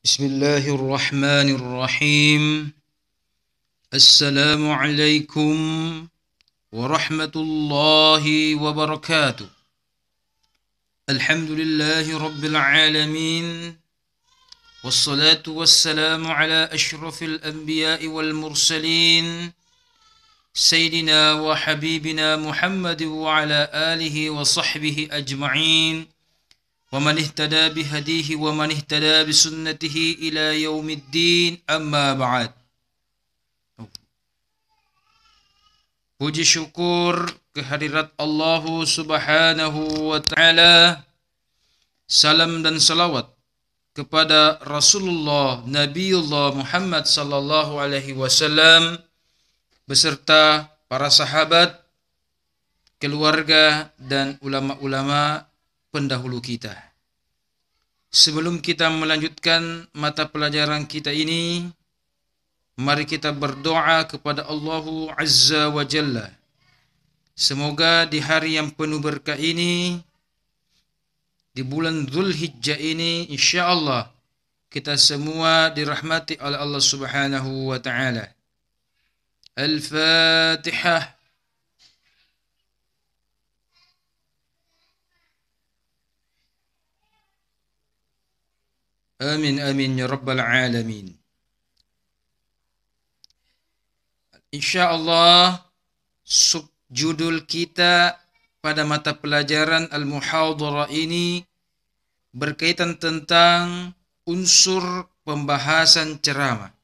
Bismillahirrahmanirrahim. Assalamualaikum warahmatullahi wabarakatuh. Alhamdulillahi rabbil alamin. Wassalatu wassalamu ala ashrafil anbiya'i wal mursalin. Sayyidina wa habibina Muhammad wa ala alihi wa sahbihi ajma'in. ومن اهتدى بهديه ومن اهتدى بسنته إلى يوم الدين أما بعد. Puji syukur kehadirat Allah Subhanahu wa Ta'ala. Salam dan salawat kepada Rasulullah Nabiullah Muhammad sallallahu alaihi wasallam beserta para sahabat, keluarga dan ulama-ulama pendahulu kita. Sebelum kita melanjutkan mata pelajaran kita ini, mari kita berdoa kepada Allah Azza wa Jalla. Semoga di hari yang penuh berkah ini, di bulan Dzulhijjah ini, insyaallah kita semua dirahmati oleh Allah Subhanahu wa Ta'ala. Al-Fatihah. Amin amin ya rabbal alamin. Insyaallah subjudul kita pada mata pelajaran al-muhadharah ini berkaitan tentang unsur pembahasan ceramah.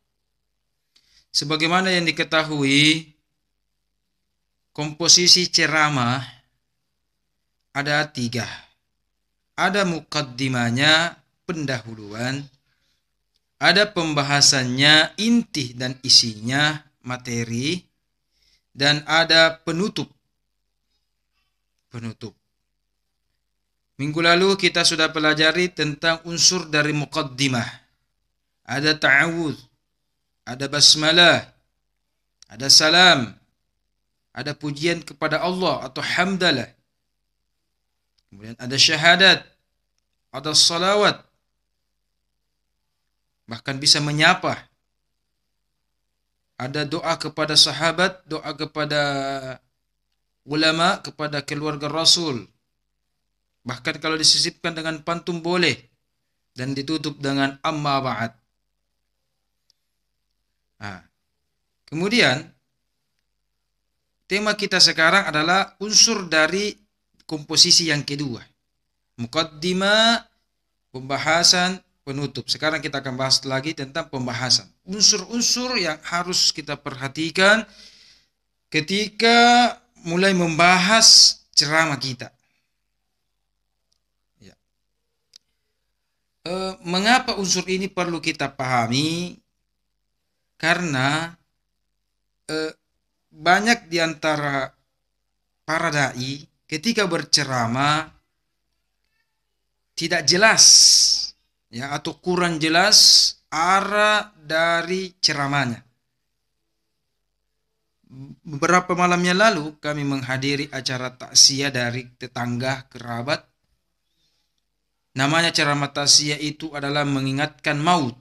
Sebagaimana yang diketahui, komposisi ceramah ada 3. Ada muqaddimanya, pendahuluan, ada pembahasannya, inti dan isinya, materi, dan ada penutup. Minggu lalu kita sudah pelajari tentang unsur dari muqaddimah. Ada ta'awudz, ada basmalah, ada salam, ada pujian kepada Allah atau hamdalah. Kemudian ada syahadat, ada salawat, bahkan bisa menyapa. Ada doa kepada sahabat, doa kepada ulama, kepada keluarga Rasul. Bahkan kalau disisipkan dengan pantun boleh. Dan ditutup dengan amma ba'd. Kemudian, tema kita sekarang adalah unsur dari komposisi yang kedua. Muqaddimah, pembahasan, penutup. Sekarang kita akan bahas lagi tentang pembahasan. Unsur-unsur yang harus kita perhatikan ketika mulai membahas ceramah kita. Ya. Mengapa unsur ini perlu kita pahami? Karena banyak di antara para dai ketika berceramah tidak jelas, ya, atau kurang jelas arah dari ceramahnya. Beberapa malamnya lalu kami menghadiri acara takziah dari tetangga kerabat. Namanya ceramah takziah itu adalah mengingatkan maut.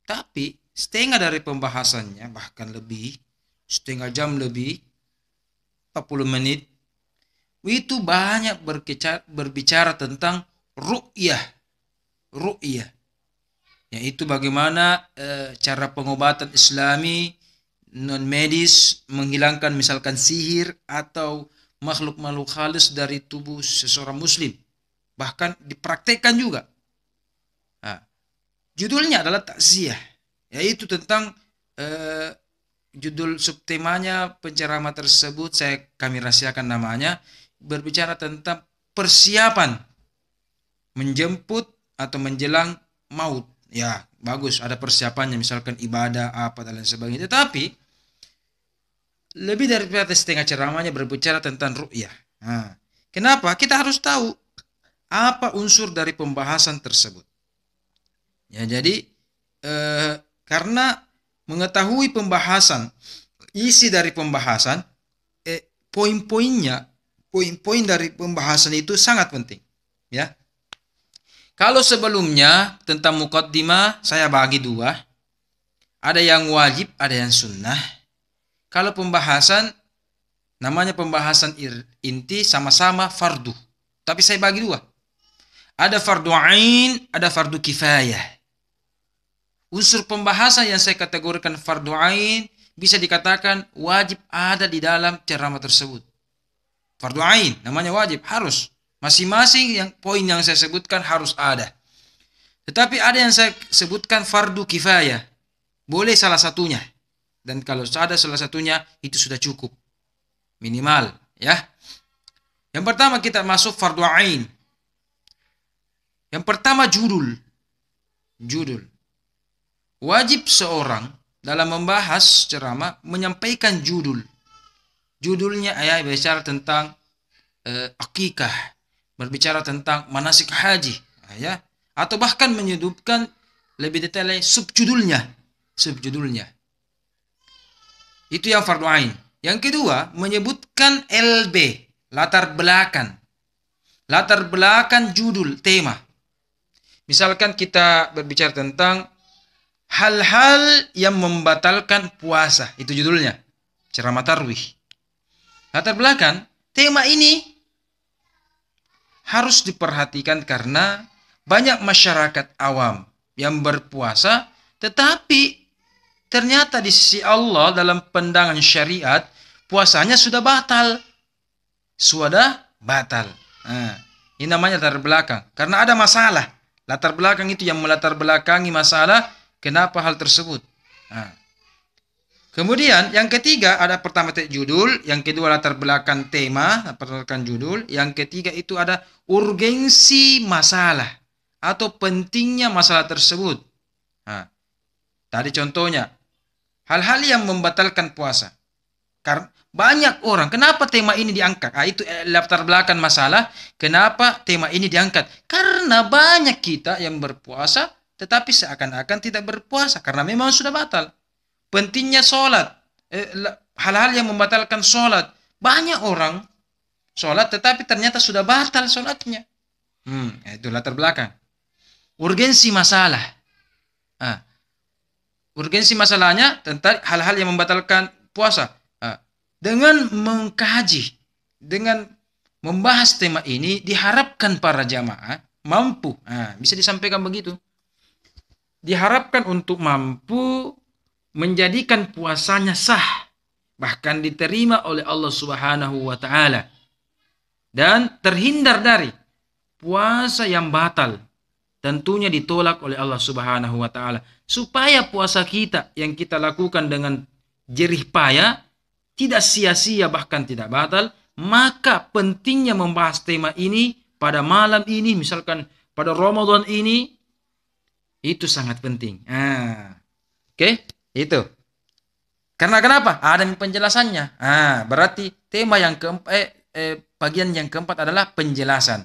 Tapi setengah dari pembahasannya, bahkan lebih, setengah jam lebih, 40 menit, itu banyak berbicara tentang ru'yah, yaitu bagaimana cara pengobatan Islami non medis menghilangkan misalkan sihir atau makhluk-makhluk halus dari tubuh seseorang muslim, bahkan dipraktekkan juga. Judulnya adalah takziah, yaitu tentang judul subtemanya penceramah tersebut kami rahasiakan namanya, berbicara tentang persiapan menjemput atau menjelang maut. Ya, bagus, ada persiapannya, misalkan ibadah apa dan lain sebagainya. Tetapi lebih daripada setengah ceramahnya berbicara tentang ru'yah. Kenapa? Kita harus tahu apa unsur dari pembahasan tersebut. Ya, jadi karena mengetahui pembahasan, isi dari pembahasan, poin-poin dari pembahasan itu sangat penting, ya. Kalau sebelumnya tentang muqaddimah saya bagi dua. Ada yang wajib, ada yang sunnah. Kalau pembahasan, namanya pembahasan inti sama-sama fardu. Tapi saya bagi dua. Ada fardu ain, ada fardu kifayah. Unsur pembahasan yang saya kategorikan fardu ain bisa dikatakan wajib ada di dalam ceramah tersebut. Fardu ain, namanya wajib, harus. Masing-masing yang poin yang saya sebutkan harus ada. Tetapi ada yang saya sebutkan fardu kifayah. Boleh salah satunya. Dan kalau ada salah satunya, itu sudah cukup. Minimal, ya. Yang pertama kita masuk fardu ain. Yang pertama judul. Judul. Wajib seorang dalam membahas ceramah menyampaikan judul. Judulnya ya bicara tentang akikah, berbicara tentang manasik haji, ya, atau bahkan menyebutkan lebih detail subjudulnya. Itu yang fardu ain. Yang kedua, menyebutkan LB, latar belakang. Latar belakang judul, tema. Misalkan kita berbicara tentang hal-hal yang membatalkan puasa, itu judulnya. Ceramah tarwih. Latar belakang, tema ini harus diperhatikan karena banyak masyarakat awam yang berpuasa tetapi ternyata di sisi Allah dalam pandangan syariat puasanya sudah batal. Nah, ini namanya latar belakang karena ada masalah. Latar belakang itu yang melatar belakangi masalah kenapa hal tersebut. Nah. Kemudian yang ketiga ada pertama judul, yang kedua latar belakang tema, latar belakang judul, yang ketiga itu ada urgensi masalah atau pentingnya masalah tersebut. Nah, tadi contohnya hal-hal yang membatalkan puasa. Karena banyak orang, kenapa tema ini diangkat? Itu latar belakang masalah, kenapa tema ini diangkat? Karena banyak kita yang berpuasa tetapi seakan-akan tidak berpuasa karena memang sudah batal. Pentingnya sholat, hal-hal yang membatalkan sholat. Banyak orang sholat tetapi ternyata sudah batal sholatnya. Itu latar belakang. Urgensi masalah. Urgensi masalahnya tentang hal-hal yang membatalkan puasa. Dengan mengkaji, dengan membahas tema ini, diharapkan para jamaah mampu. Bisa disampaikan begitu. Diharapkan untuk mampu menjadikan puasanya sah, bahkan diterima oleh Allah Subhanahu wa taala. Dan terhindar dari puasa yang batal, tentunya ditolak oleh Allah Subhanahu wa taala. Supaya puasa kita yang kita lakukan dengan jerih payah tidak sia-sia bahkan tidak batal, maka pentingnya membahas tema ini pada malam ini, misalkan pada Ramadan ini, itu sangat penting. Oke? Itu. Karena kenapa? Ada penjelasannya. Berarti tema yang keempat, bagian yang keempat adalah penjelasan.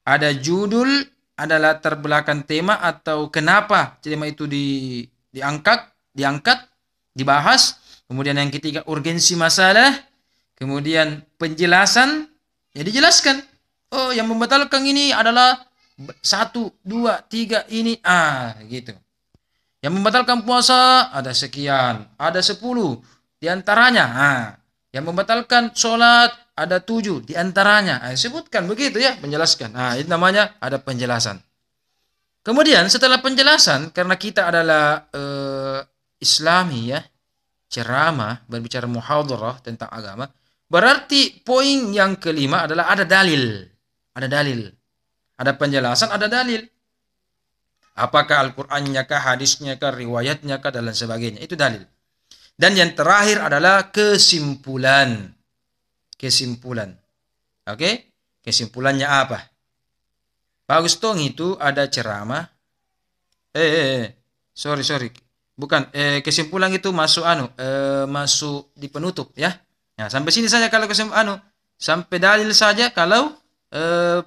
Ada judul, ada latar belakang tema atau kenapa tema itu diangkat, dibahas. Kemudian yang ketiga urgensi masalah. Kemudian penjelasan, ya dijelaskan. Oh, yang membatalkan ini adalah 1, 2, 3 ini. Gitu. Yang membatalkan puasa ada sekian, ada 10 di antaranya. Yang membatalkan sholat ada 7 di antaranya. Sebutkan begitu ya, menjelaskan. Itu namanya ada penjelasan. Kemudian setelah penjelasan, karena kita adalah Islami ya, ceramah, berbicara muhadharah tentang agama, berarti poin yang kelima adalah ada dalil. Ada dalil. Ada penjelasan, ada dalil. Apakah Al-Qur'annya kah, hadisnya kah, riwayatnya kah, dan lain sebagainya. Itu dalil. Dan yang terakhir adalah kesimpulan. Kesimpulan. Oke? Kesimpulannya apa? Pak Gustong itu ada ceramah. Sorry. Bukan, kesimpulan itu masuk masuk di penutup ya. Nah, sampai sini saja kalau sampai dalil saja kalau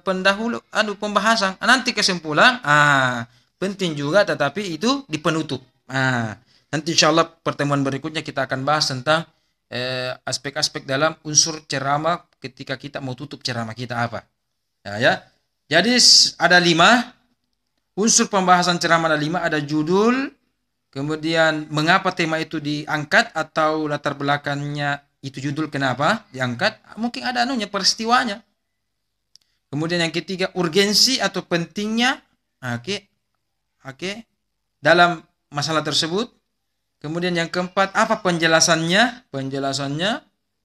pendahulu pembahasan. Nanti kesimpulan penting juga tetapi itu di penutup. Nanti insyaallah pertemuan berikutnya kita akan bahas tentang aspek-aspek dalam unsur ceramah ketika kita mau tutup ceramah kita apa. Ya. Jadi ada 5 Unsur pembahasan ceramah ada 5, ada judul, kemudian mengapa tema itu diangkat atau latar belakangnya itu judul kenapa diangkat, mungkin ada anunya peristiwanya. Kemudian yang ketiga urgensi atau pentingnya, oke, dalam masalah tersebut. Kemudian yang keempat apa penjelasannya,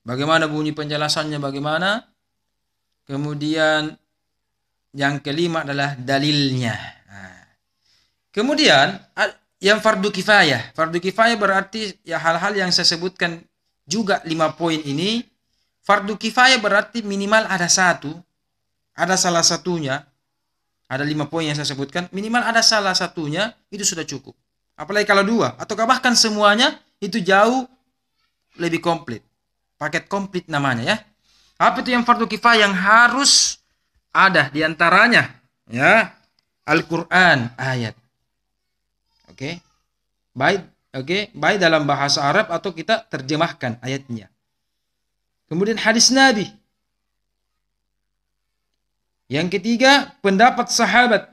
bagaimana bunyi penjelasannya, bagaimana. Kemudian yang kelima adalah dalilnya. Kemudian yang fardu kifayah. Fardu kifayah berarti ya hal-hal yang saya sebutkan juga 5 poin ini. Fardu kifayah berarti minimal ada satu, ada salah satunya. Ada 5 poin yang saya sebutkan, minimal ada salah satunya, itu sudah cukup. Apalagi kalau 2 atau bahkan semuanya, itu jauh lebih komplit. Paket komplit namanya ya. Apa itu yang fardu kifayah yang harus ada diantaranya? Ya, Al-Quran ayat. Oke. Baik dalam bahasa Arab atau kita terjemahkan ayatnya. Kemudian hadis Nabi. Yang ketiga, pendapat sahabat.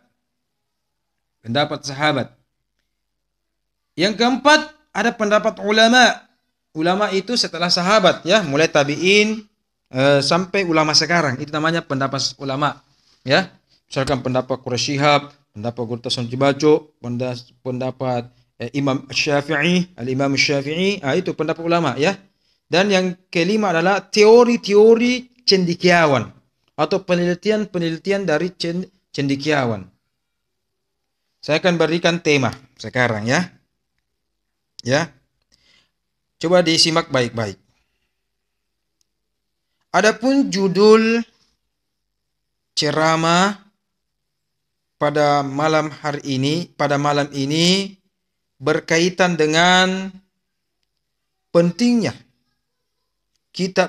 Yang keempat, ada pendapat ulama. Ulama itu setelah sahabat ya, mulai tabi'in sampai ulama sekarang. Itu namanya pendapat ulama, ya. Misalkan pendapat Quraisy Shihab, pendapat Guru Tasawuf Baco, pendapat Imam Syafi'i, Al-Imam Syafi'i, itu pendapat ulama ya. Dan yang kelima adalah teori-teori cendekiawan atau penelitian dari cendekiawan. Saya akan berikan tema sekarang ya. Ya. Coba disimak baik-baik. Adapun judul ceramah pada malam ini berkaitan dengan pentingnya kita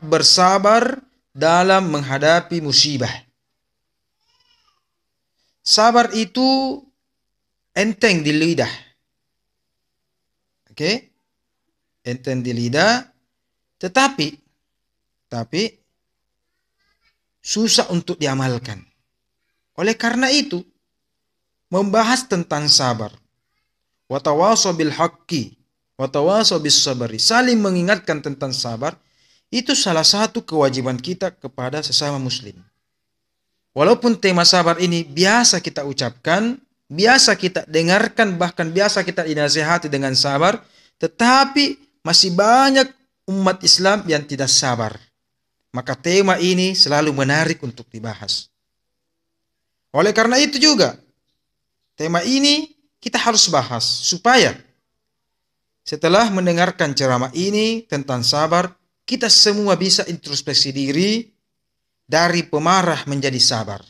bersabar dalam menghadapi musibah. Sabar itu enteng di lidah. Oke? Enteng di lidah, tetapi susah untuk diamalkan. Oleh karena itu, membahas tentang sabar. Wa tawasau bil haqqi, wa tawasau bis sabri. Saling mengingatkan tentang sabar, itu salah satu kewajiban kita kepada sesama muslim. Walaupun tema sabar ini biasa kita ucapkan, biasa kita dengarkan, bahkan biasa kita dinasihati dengan sabar, tetapi masih banyak umat Islam yang tidak sabar. Maka tema ini selalu menarik untuk dibahas. Oleh karena itu juga, tema ini kita harus bahas supaya setelah mendengarkan ceramah ini tentang sabar, kita semua bisa introspeksi diri dari pemarah menjadi sabar.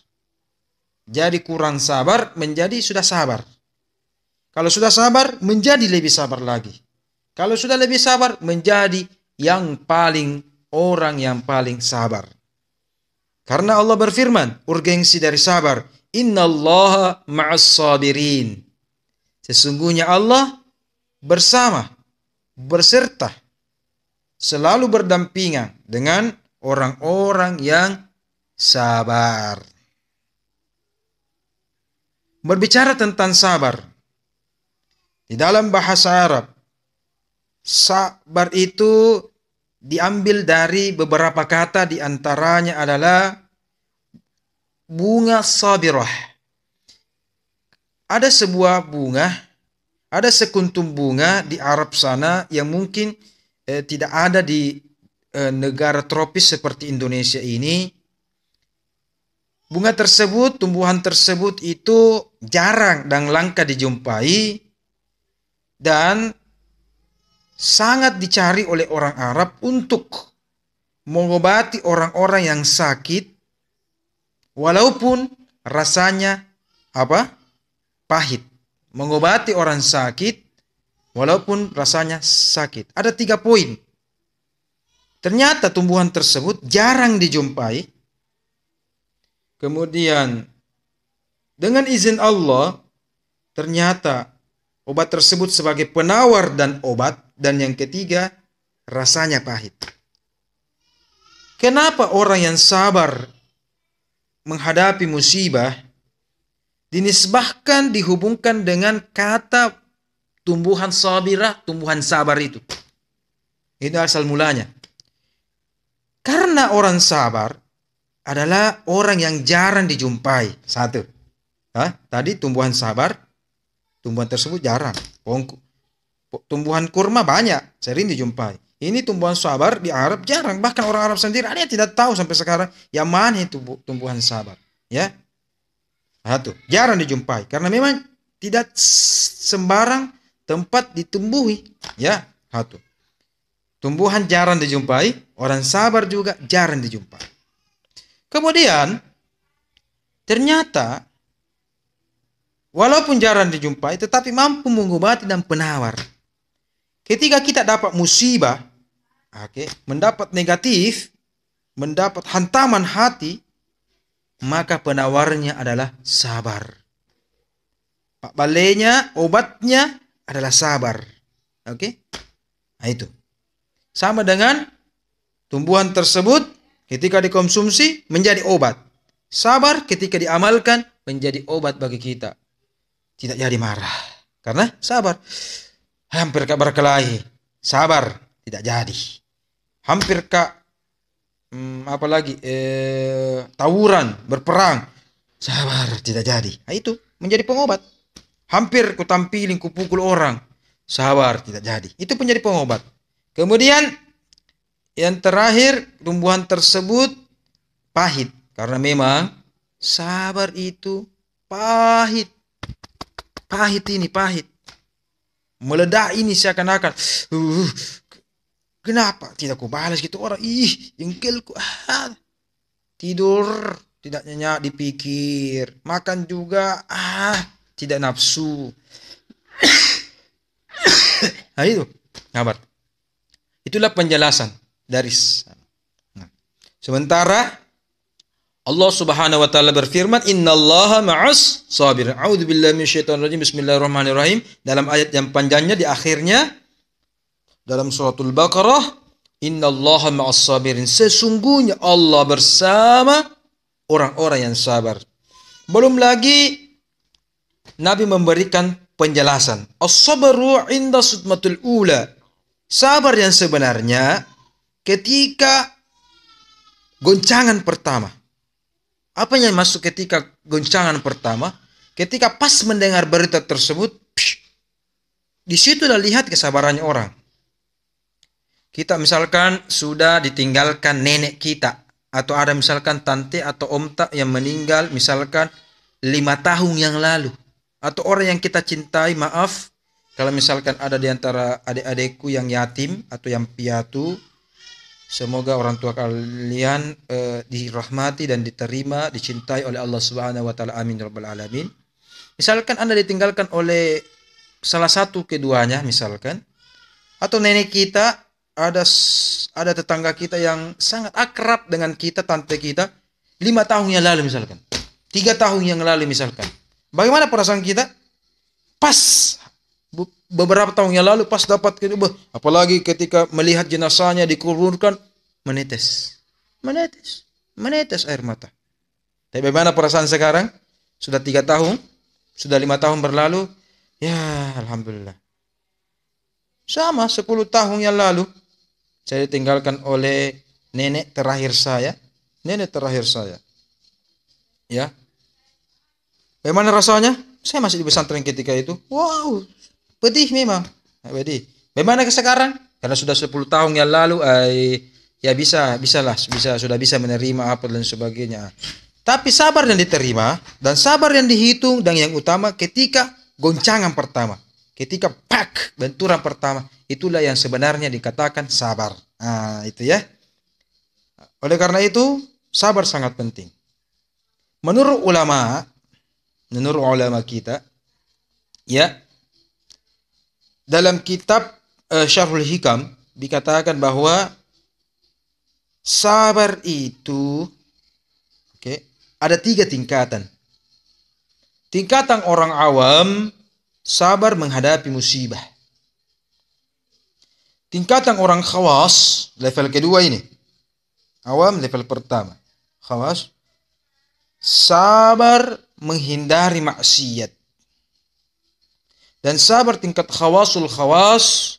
Jadi kurang sabar menjadi sudah sabar. Kalau sudah sabar menjadi lebih sabar lagi. Kalau sudah lebih sabar menjadi orang yang paling sabar. Karena Allah berfirman, urgensi dari sabar, innallaha ma'as sabirin. Sesungguhnya Allah berserta, selalu berdampingan dengan orang-orang yang sabar. Berbicara tentang sabar, di dalam bahasa Arab, sabar itu diambil dari beberapa kata, di antaranya adalah bunga sabirah. Ada sebuah bunga, ada sekuntum bunga di Arab sana yang mungkin tidak ada di negara tropis seperti Indonesia ini. Bunga tersebut, tumbuhan tersebut itu jarang dan langka dijumpai dan sangat dicari oleh orang Arab untuk mengobati orang-orang yang sakit walaupun rasanya pahit. Mengobati orang sakit walaupun rasanya sakit. Ada 3 poin. Ternyata tumbuhan tersebut jarang dijumpai. Kemudian dengan izin Allah, ternyata obat tersebut sebagai penawar dan obat. Dan yang ketiga, rasanya pahit. Kenapa orang yang sabar menghadapi musibah dinisbahkan, dihubungkan dengan kata tumbuhan sabirah, tumbuhan sabar itu. Itu asal mulanya. Karena orang sabar adalah orang yang jarang dijumpai. Satu. Tadi tumbuhan sabar, tumbuhan tersebut jarang. Tumbuhan kurma banyak, sering dijumpai. Ini tumbuhan sabar di Arab jarang. Bahkan orang Arab sendiri ada yang tidak tahu sampai sekarang yang mana itu tumbuhan sabar. Ya. Satu. Jarang dijumpai. Karena memang tidak sembarang tempat ditumbuhi. Ya. Satu. Tumbuhan jarang dijumpai. Orang sabar juga jarang dijumpai. Kemudian ternyata walaupun jarang dijumpai, tetapi mampu mengobati dan penawar. Ketika kita dapat musibah, mendapat negatif, mendapat hantaman hati, maka penawarnya adalah sabar. Pak balenya, obatnya adalah sabar. Nah itu. Sama dengan tumbuhan tersebut ketika dikonsumsi menjadi obat. Sabar ketika diamalkan menjadi obat bagi kita. Tidak jadi marah. Karena sabar. Hampir berkelahi. Sabar. Tidak jadi. Hampir tawuran, berperang. Sabar. Tidak jadi. Nah, itu menjadi pengobat. Hampir kutampilin, kupukul orang. Sabar. Tidak jadi. Itu menjadi pengobat. Kemudian yang terakhir, tumbuhan tersebut pahit. Karena memang sabar itu pahit. Pahit. Meledak ini seakan-akan. Kenapa tidak ku balas gitu orang? Jengkelku. Tidur tidak nyenyak dipikir. Makan juga tidak nafsu. Nah itu kabar. Itulah penjelasan dari sementara Allah Subhanahu wa taala berfirman, "Innallaha ma'as sabirin." A'udzubillahi minasyaitonir rajim. Bismillahirrahmanirrahim. Dalam ayat yang panjangnya di akhirnya dalam suratul Baqarah, "Innallaha ma'as sabirin." Sesungguhnya Allah bersama orang-orang yang sabar. Belum lagi Nabi memberikan penjelasan. As-sabru 'inda sudmatul ula. Sabar yang sebenarnya ketika goncangan pertama. Apa yang masuk ketika goncangan pertama? Ketika pas mendengar berita tersebut, di situ dah lihat kesabarannya orang. Kita misalkan sudah ditinggalkan nenek kita, atau ada misalkan tante atau omta yang meninggal misalkan 5 tahun yang lalu, atau orang yang kita cintai, maaf, kalau misalkan ada di antara adik-adikku yang yatim atau yang piatu, semoga orang tua kalian dirahmati dan diterima, dicintai oleh Allah Subhanahu wa taala. Amin ya rabbal alamin. Misalkan Anda ditinggalkan oleh salah satu keduanya misalkan, atau nenek kita, ada tetangga kita yang sangat akrab dengan kita, tante kita, 5 tahun yang lalu misalkan, 3 tahun yang lalu misalkan. Bagaimana perasaan kita? Pas beberapa tahun yang lalu pas dapat kedua, apalagi ketika melihat jenazahnya dikuburkan, menetes air mata. Tapi bagaimana perasaan sekarang? Sudah 3 tahun, sudah 5 tahun berlalu, ya alhamdulillah. Sama 10 tahun yang lalu saya ditinggalkan oleh nenek terakhir saya. Ya. Bagaimana rasanya? Saya masih di pesantren ketika itu. Wow, pedih memang. Pedih. Bagaimana sekarang? Karena sudah 10 tahun yang lalu, ya bisa sudah bisa menerima apa dan sebagainya. Tapi sabar yang diterima dan sabar yang dihitung dan yang utama ketika goncangan pertama, ketika benturan pertama, itulah yang sebenarnya dikatakan sabar. Nah, itu ya. Oleh karena itu, sabar sangat penting. Menurut ulama kita, ya, dalam kitab Syarhul Hikam dikatakan bahwa sabar itu ada 3 tingkatan. Tingkatan orang awam, sabar menghadapi musibah. Tingkatan orang khawas, level kedua ini. Awam level pertama. Khawas, sabar menghindari maksiat. Dan sabar tingkat khawasul khawas,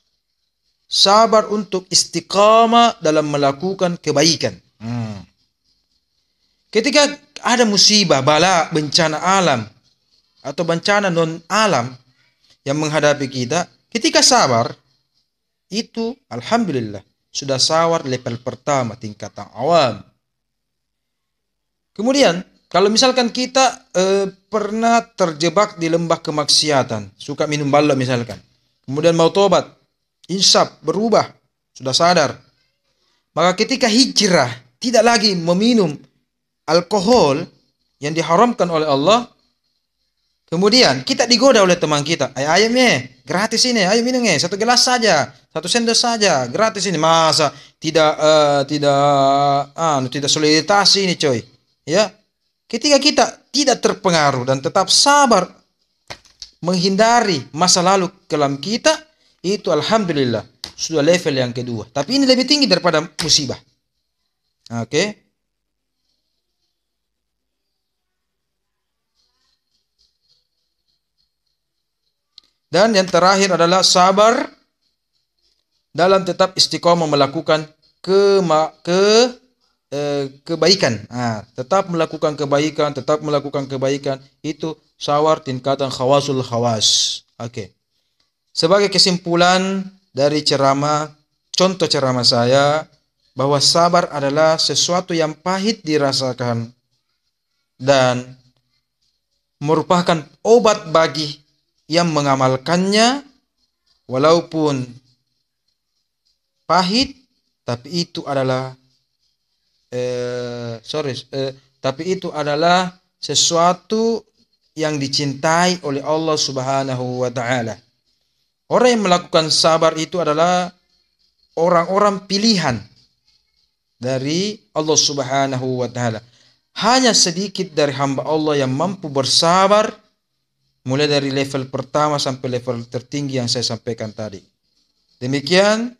sabar untuk istiqamah dalam melakukan kebaikan. Ketika ada musibah, bala, bencana alam atau bencana non alam yang menghadapi kita, ketika sabar itu alhamdulillah sudah sabar level pertama tingkatan awam. Kemudian kalau misalkan kita pernah terjebak di lembah kemaksiatan, suka minum bala misalkan, kemudian mau tobat, insaf, berubah, sudah sadar, maka ketika hijrah tidak lagi meminum alkohol yang diharamkan oleh Allah, kemudian kita digoda oleh teman kita, ayo gratis ini, ayo minum satu gelas saja, satu sendok saja, gratis ini, masa tidak solidaritas ini coy, ya. Ketika kita tidak terpengaruh dan tetap sabar menghindari masa lalu kelam kita, itu alhamdulillah sudah level yang kedua. Tapi ini lebih tinggi daripada musibah. Oke. Dan yang terakhir adalah sabar dalam tetap istiqomah melakukan kebaikan. Tetap melakukan kebaikan, itu sabar tingkatan khawasul khawas. Oke. Sebagai kesimpulan dari contoh ceramah saya, bahwa sabar adalah sesuatu yang pahit dirasakan dan merupakan obat bagi yang mengamalkannya, walaupun pahit, tapi itu adalah sesuatu yang dicintai oleh Allah Subhanahu wa taala. Orang yang melakukan sabar itu adalah orang-orang pilihan dari Allah Subhanahu wa taala. Hanya sedikit dari hamba Allah yang mampu bersabar, mulai dari level pertama sampai level tertinggi yang saya sampaikan tadi. Demikian